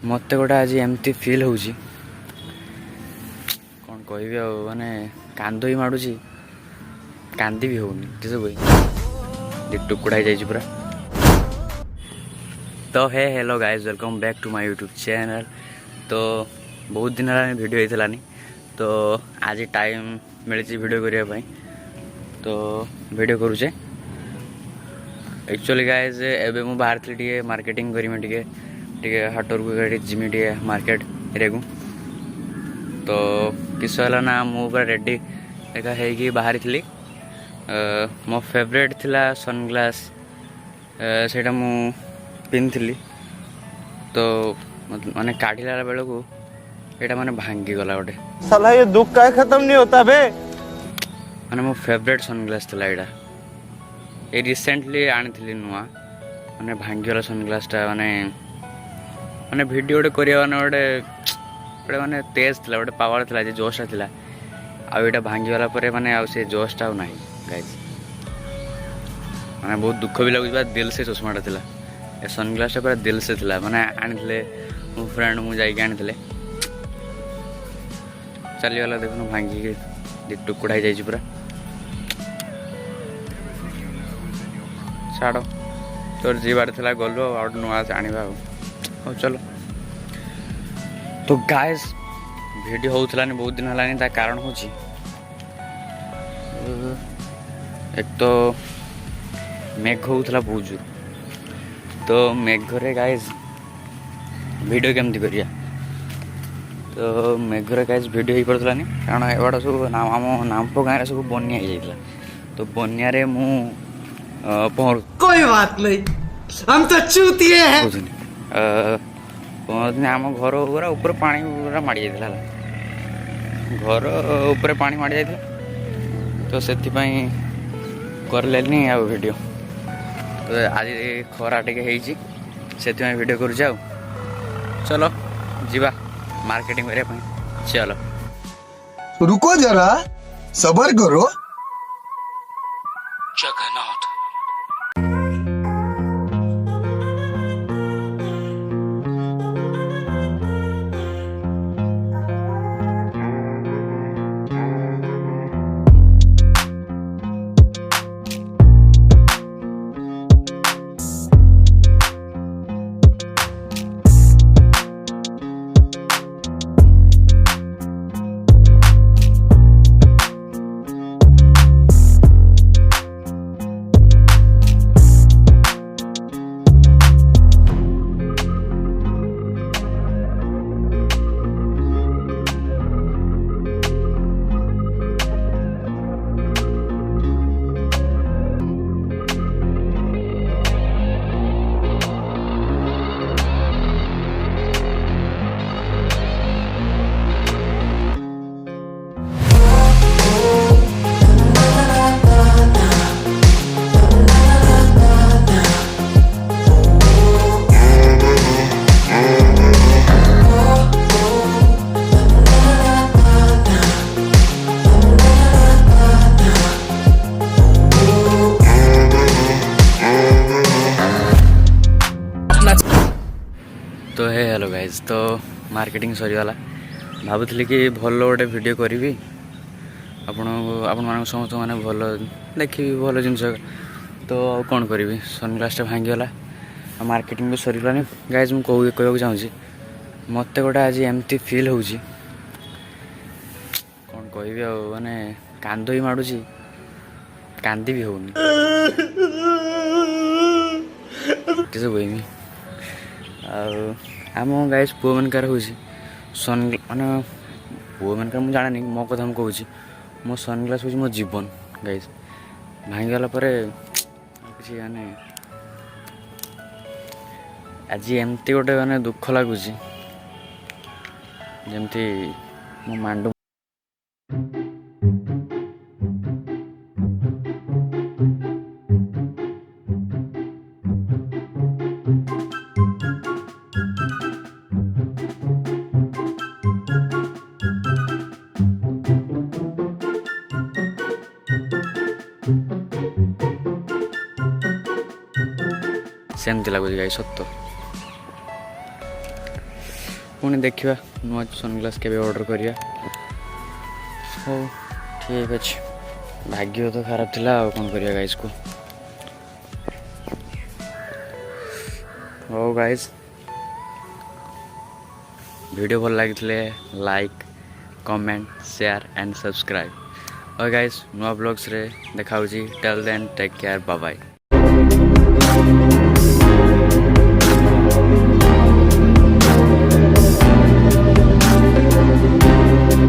मत गोटे आज एमती फिल हो कौन कह माने कांद ही माड़ू कांदी भी होनी किस टुकुड़ा ही जाइए पूरा। तो hey hello guys welcome back to my YouTube channel. तो बहुत दिन है वीडियो होता तो आज टाइम मिली वीडियो करने तो वीडियो करुचे। एक्चुअली गाइज एबे मु बाहर थी टे मार्केटिंग करी टे हाटर को जिमी टे मार्केट एरिया को। तो किस ना मु रेडी एका है बाहरी थी। मो फेवरेट थिला सनग्लास सेटा मु पिन्थली तो माने काढ़िला बेल को एटा माने भांगी गला गोटे। साला ये दुख का खत्म नहीं होता बे। माने मो फेवरेट सनग्लास थिला एटा ए रिसेंटली आनी नुआ माने भांगी गला सनग्लासटा माने माने वीडियो गोटे करिया गोटे गोटे माने तेज थिला गोटे पावर थिला जे जोशा थिला आ एटा भांगी गला परे माने आ से जोशटा नाही गाइस। माने बहुत दुख भी लगुच दिल से चश्माटा थिला ए सनग्लासटा पूरा दिल से थिला माने आनी मो फ्रेंड मु जाई आनी चली गला देखो भांगी टुकुड़ा ही पूरा छाड़ तोर जीवार थिला गलु आ नुआ आनिबा हो चलो। तो गाइस वीडियो होतलानी बहुत दिन हलानी ता कारण होची एक तो मेघ होतला बहुत जोर। तो मेघरे गाइस वीडियो केमती करिया तो मेघरे गाइस वीडियो ही पड़तलानी कारण एवाडा सब आम नामपो गाँव सब बन्या हो जाइतला। तो बन्या रे मु पहर कोई बात नहीं हम तो चूतिए हैं। पहरदिन आम घर पूरा ऊपर पानी पूरा माड़ी जाइतला घर ऊपर पानी माड़ी जाइतला तो से करलेनी आ वीडियो। तो आज खरा टे से वीडियो कर जाओ चलो जीवा मार्केटिंग करने चलो। रुको जरा सबर करो। जगन्नाथ तो हे हेलो गाइज तो मार्केटिंग सरीगला भावुली कि भल गोटे वीडियो करी आपण समस्त मैंने भल देखी भल जिन तो कौन करी सनग्लासटा भांगीगला मार्केटिंग भी सरीगलानी गाइज मुझे कहूँ चाहूँगी मत गोटे आज एमती फिल हो कौन कह माने कांद ही माड़ू कांदी भी होनी किस कहमी आम गाइस पुओ मनकार हो सन माने पुओ मनकार मुझे जानी मो कथा मुझे कहूँ मो सनग्लास हूँ मो जीवन गाइस भांगीगला किसी माने आज एमती गोटे माने दुख लगुच जमती मो मांडू सेमती लगुच गाई सत्य। पुणी देखा नुआ सनग्लास के ऑर्डर करिया हो ठीक अच्छे भाग्य तो खराब थिला कौन करिया गाइस को हो गाइस वीडियो भल लगी like comment share and subscribe और गाइस नुआ ब्लॉग्स रे देखा till then take care bye bye.